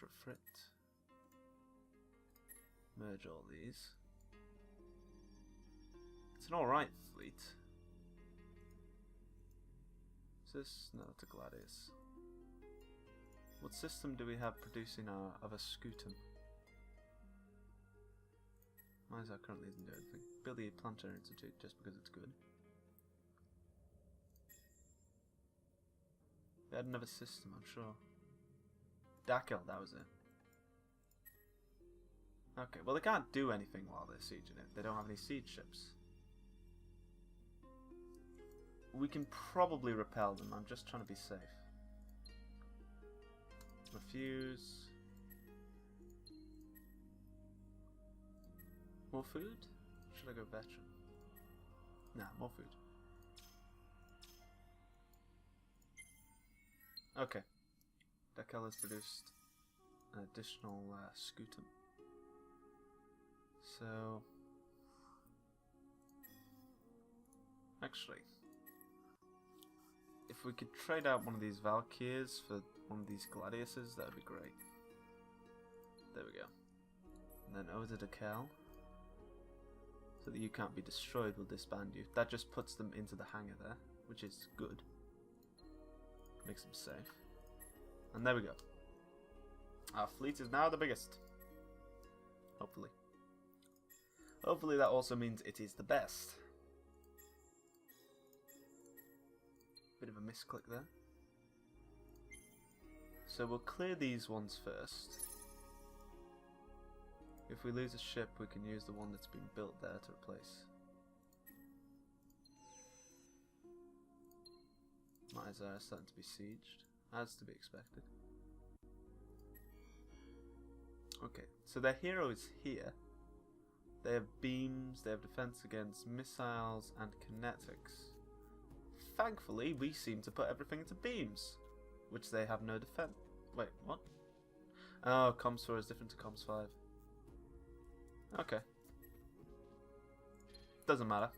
retrofit. Merge all these. It's an alright fleet. Is this? No, it's a Gladius. What system do we have producing our other Scutum? Why is that currently isn't doing anything? Build the Planetary Institute just because it's good. They had another system, I'm sure. Dakel, that was it. Okay, well they can't do anything while they're sieging it. They don't have any siege ships. We can probably repel them, I'm just trying to be safe. Refuse. More food? Should I go veteran? Nah, more food. Okay. Dakel has produced an additional Scutum. So... Actually... If we could trade out one of these Valkyries for one of these Gladiuses, that would be great. There we go. And then over to Dakel. So that you can't be destroyed, we'll disband you. That just puts them into the hangar there, which is good. Makes them safe. And there we go. Our fleet is now the biggest. Hopefully. Hopefully that also means it is the best. Bit of a misclick there. So we'll clear these ones first. If we lose a ship, we can use the one that's been built there to replace. Myzar is starting to be sieged, as to be expected. Okay, so their hero is here. They have beams, they have defense against missiles and kinetics. Thankfully, we seem to put everything into beams, which they have no defense. Wait, what? Oh, Comms 4 is different to Comms 5. Okay. Doesn't matter.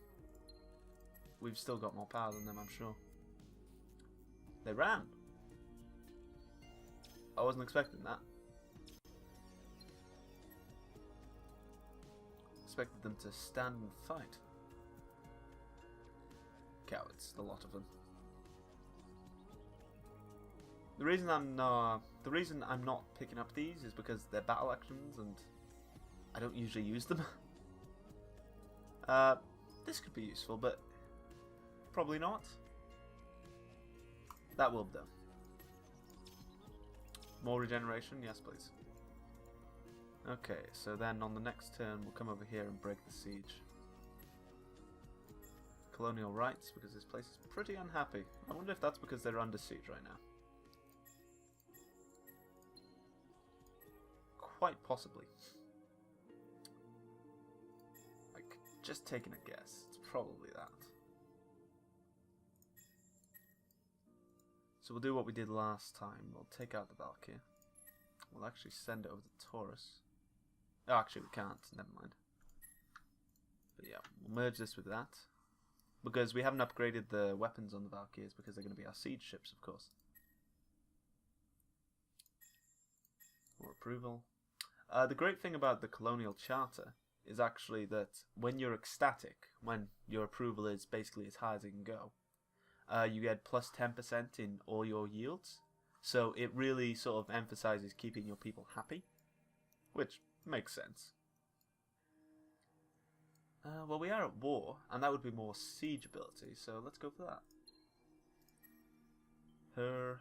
We've still got more power than them, I'm sure. They ran. I wasn't expecting that. Expected them to stand and fight. Cowards, the lot of them. The reason I'm not picking up these is because they're battle actions and I don't usually use them. This could be useful, but probably not. That will though. More regeneration, yes please. Okay, so then on the next turn we'll come over here and break the siege. Colonial rights, because this place is pretty unhappy. I wonder if that's because they're under siege right now. Quite possibly. Like, just taking a guess. It's probably that. So we'll do what we did last time. We'll take out the Valkyrie. We'll actually send it over to Taurus. Oh, actually we can't. Never mind. But yeah, we'll merge this with that. Because we haven't upgraded the weapons on the Valkyries because they're going to be our siege ships, of course. More approval. The great thing about the Colonial Charter is actually that when you're ecstatic, when your approval is basically as high as it can go, you get plus 10% in all your yields. So it really sort of emphasizes keeping your people happy, which makes sense. Well, we are at war, and that would be more siege ability, so let's go for that.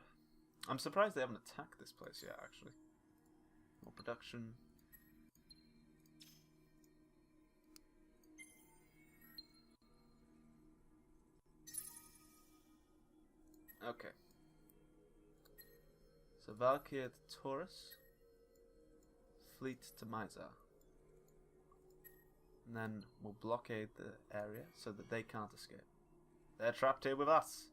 I'm surprised they haven't attacked this place yet, actually. More production. Okay. So Valkyrie to Taurus. Fleet to Myzar. And then we'll blockade the area so that they can't escape. They're trapped here with us.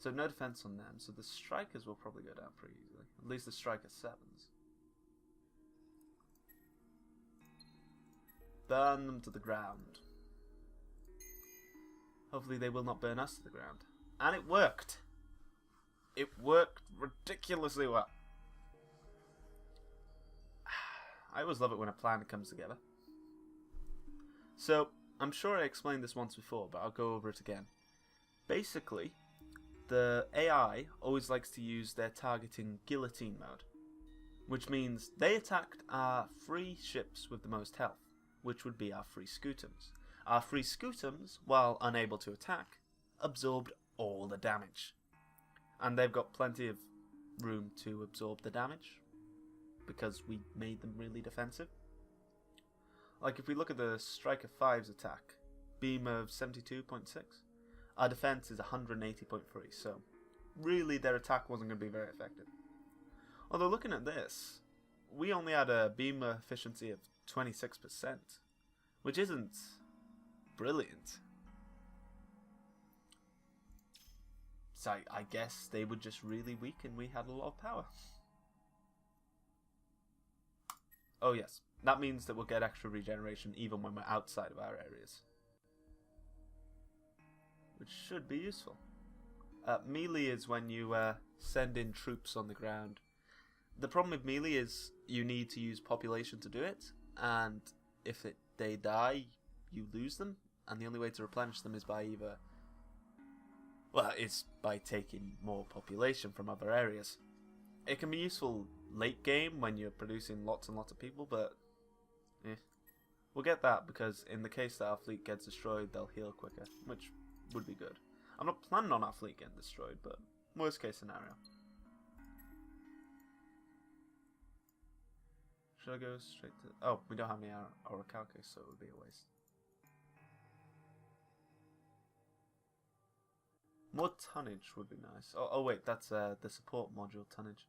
So no defense on them, so the strikers will probably go down pretty easily. At least the striker 7s. Burn them to the ground. Hopefully they will not burn us to the ground. And it worked! It worked ridiculously well. I always love it when a plan comes together. So, I'm sure I explained this once before, but I'll go over it again. Basically, the AI always likes to use their targeting guillotine mode, which means they attacked our free ships with the most health, which would be our free scutums. Our free scutums, while unable to attack, absorbed all the damage. And they've got plenty of room to absorb the damage, because we made them really defensive. Like if we look at the Striker 5's attack, beam of 72.6, our defense is 180.3, so really their attack wasn't going to be very effective. Although looking at this, we only had a beam efficiency of 26%, which isn't brilliant. So I guess they were just really weak and we had a lot of power. Oh yes, that means that we'll get extra regeneration even when we're outside of our areas, which should be useful. Melee is when you send in troops on the ground. The problem with melee is you need to use population to do it, and if they die, you lose them, and the only way to replenish them is by it's by taking more population from other areas. It can be useful late game when you're producing lots and lots of people, but we'll get that because in the case that our fleet gets destroyed, they'll heal quicker, which would be good. I'm not planning on our fleet getting destroyed, but worst case scenario. Should I go straight to... Oh, we don't have any orichalcus, so it would be a waste. More tonnage would be nice. Oh wait, that's the support module tonnage.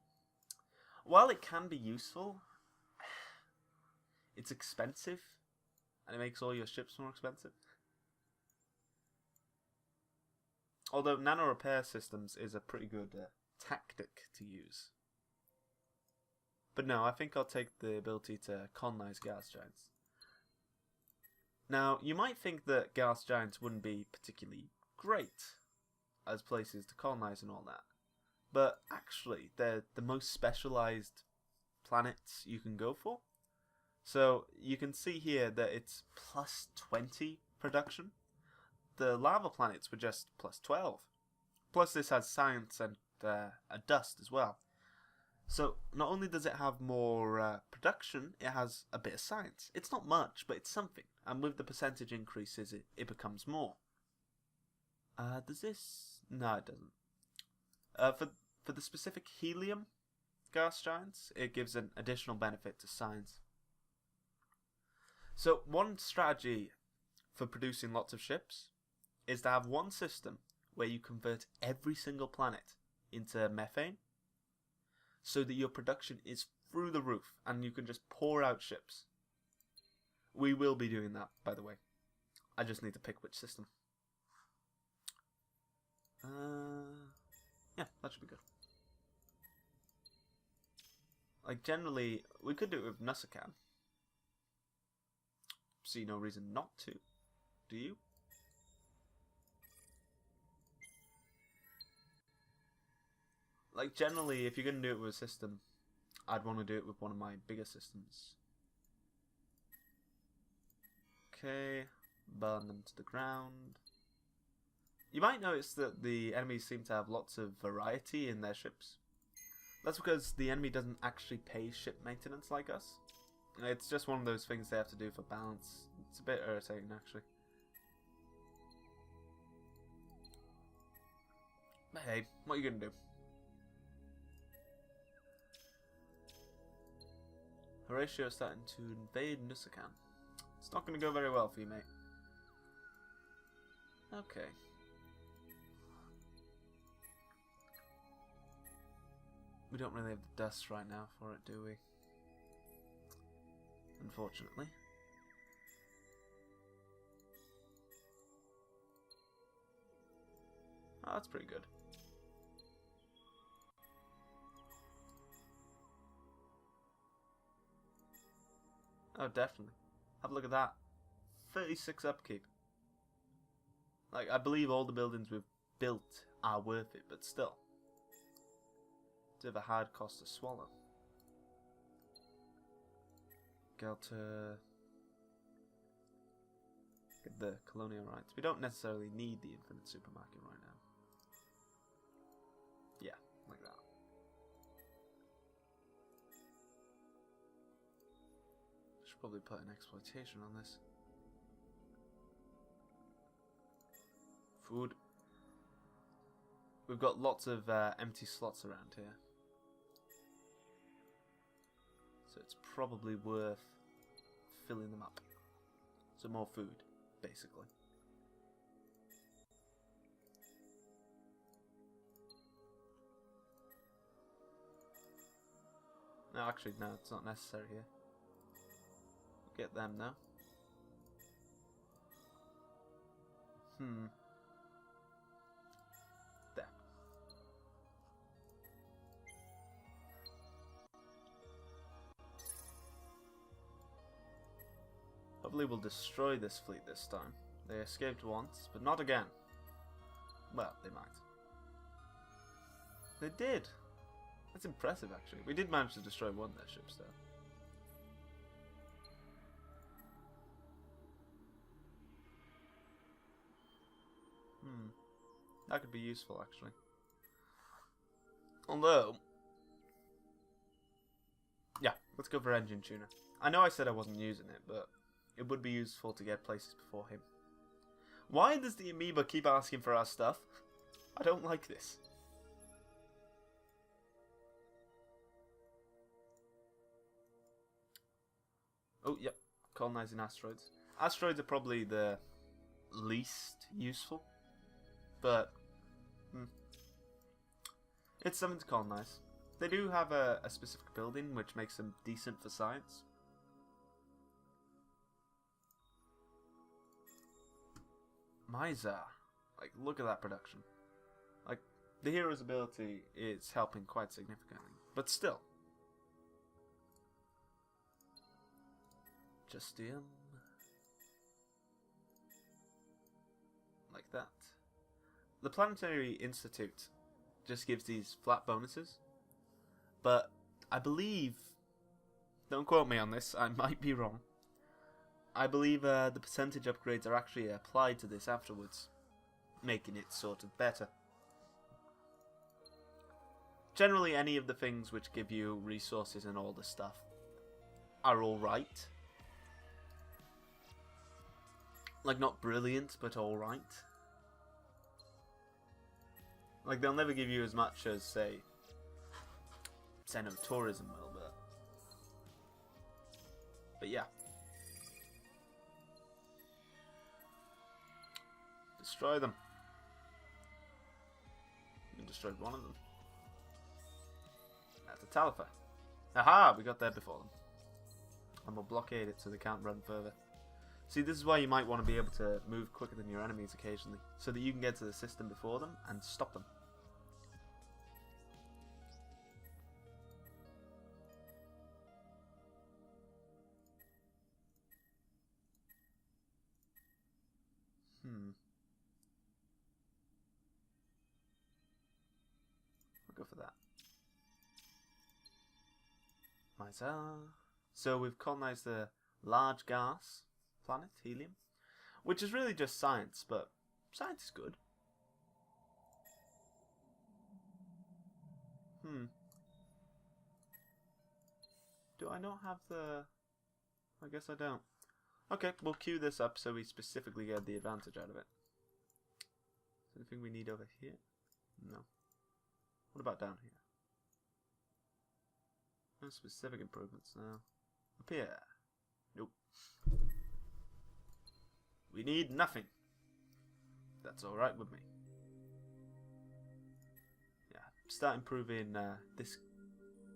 While it can be useful, it's expensive, and it makes all your ships more expensive. Although nano repair systems is a pretty good tactic to use. But no, I think I'll take the ability to colonize gas giants. Now, you might think that gas giants wouldn't be particularly great as places to colonize and all that. But actually, they're the most specialized planets you can go for. So you can see here that it's plus 20 production. The lava planets were just plus 12. Plus this has science and a dust as well. So not only does it have more production, it has a bit of science. It's not much, but it's something. And with the percentage increases, it becomes more. Does this... No, it doesn't. For the specific helium gas giants, it gives an additional benefit to science. So one strategy for producing lots of ships is to have one system where you convert every single planet into methane, so that your production is through the roof and you can just pour out ships. We will be doing that, by the way. I just need to pick which system. Yeah, that should be good. Like, generally, we could do it with Nusakan. See no reason not to. Do you? Like, generally, if you're going to do it with a system, I'd want to do it with one of my bigger systems. Okay, burn them to the ground. You might notice that the enemies seem to have lots of variety in their ships. That's because the enemy doesn't actually pay ship maintenance like us. It's just one of those things they have to do for balance. It's a bit irritating, actually. But hey, what are you going to do? Horatio is starting to invade Nusakan. It's not going to go very well for you, mate. Okay. We don't really have the dust right now for it, do we? Unfortunately. Oh, that's pretty good. Oh, definitely. Have a look at that. 36 upkeep. Like, I believe all the buildings we've built are worth it, but still. It's a hard cost to swallow. Gelter. Get the colonial rights. We don't necessarily need the infinite supermarket right now. Yeah, like that. Should probably put an exploitation on this. Food. We've got lots of empty slots around here. So it's probably worth filling them up. So more food, basically. No, actually, no, it's not necessary here. Get them now. There. Hopefully we'll destroy this fleet this time. They escaped once, but not again. Well, they might. They did! That's impressive, actually. We did manage to destroy one of their ships, though. That could be useful, actually. Although... yeah, let's go for engine tuner. I know I said I wasn't using it, but it would be useful to get places before him. Why does the amoeba keep asking for our stuff? I don't like this. Oh, yep. Colonizing asteroids. Asteroids are probably the least useful. But it's something to colonize. They do have a specific building which makes them decent for science. Mizar. Like, look at that production. Like, the hero's ability is helping quite significantly. But still. Justium. Like that. The Planetary Institute just gives these flat bonuses. But I believe... don't quote me on this, I might be wrong. I believe the percentage upgrades are actually applied to this afterwards, making it sort of better. Generally, any of the things which give you resources and all the stuff are alright. Like, not brilliant, but alright. Like, they'll never give you as much as, say, Tourism will, but yeah. Destroy them. We destroyed one of them. That's a Talifer. Aha! We got there before them. And we'll blockade it so they can't run further. See, this is why you might want to be able to move quicker than your enemies occasionally, so that you can get to the system before them and stop them. We'll go for that. So we've colonized the large gas planet, helium, which is really just science, but science is good. Do I not have the... I guess I don't. Okay, we'll queue this up so we specifically get the advantage out of it. Is there anything we need over here? No. What about down here? No specific improvements now. Up here? Nope. We need nothing. That's alright with me. Yeah, start improving this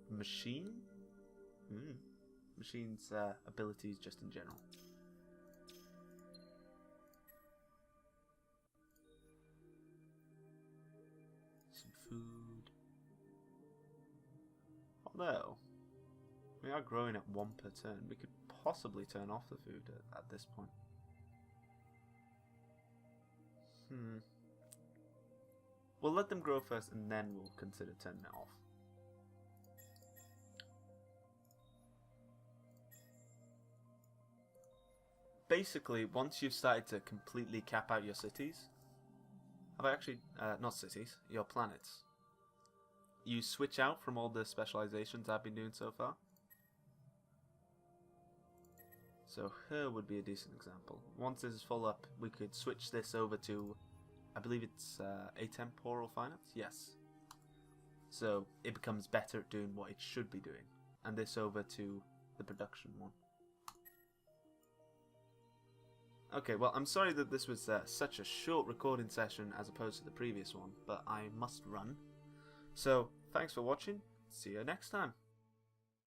machine? Machine's abilities just in general. Some food. Although, we are growing at 1 per turn. We could possibly turn off the food at this point. We'll let them grow first and then we'll consider turning it off. basically, once you've started to completely cap out your cities, have I actually, not cities, your planets, you switch out from all the specializations I've been doing so far. So here would be a decent example. Once this is full up, we could switch this over to, I believe it's atemporal finance? Yes. So it becomes better at doing what it should be doing. And this over to the production one. Okay, well, I'm sorry that this was such a short recording session as opposed to the previous one, but I must run. So, thanks for watching. See you next time.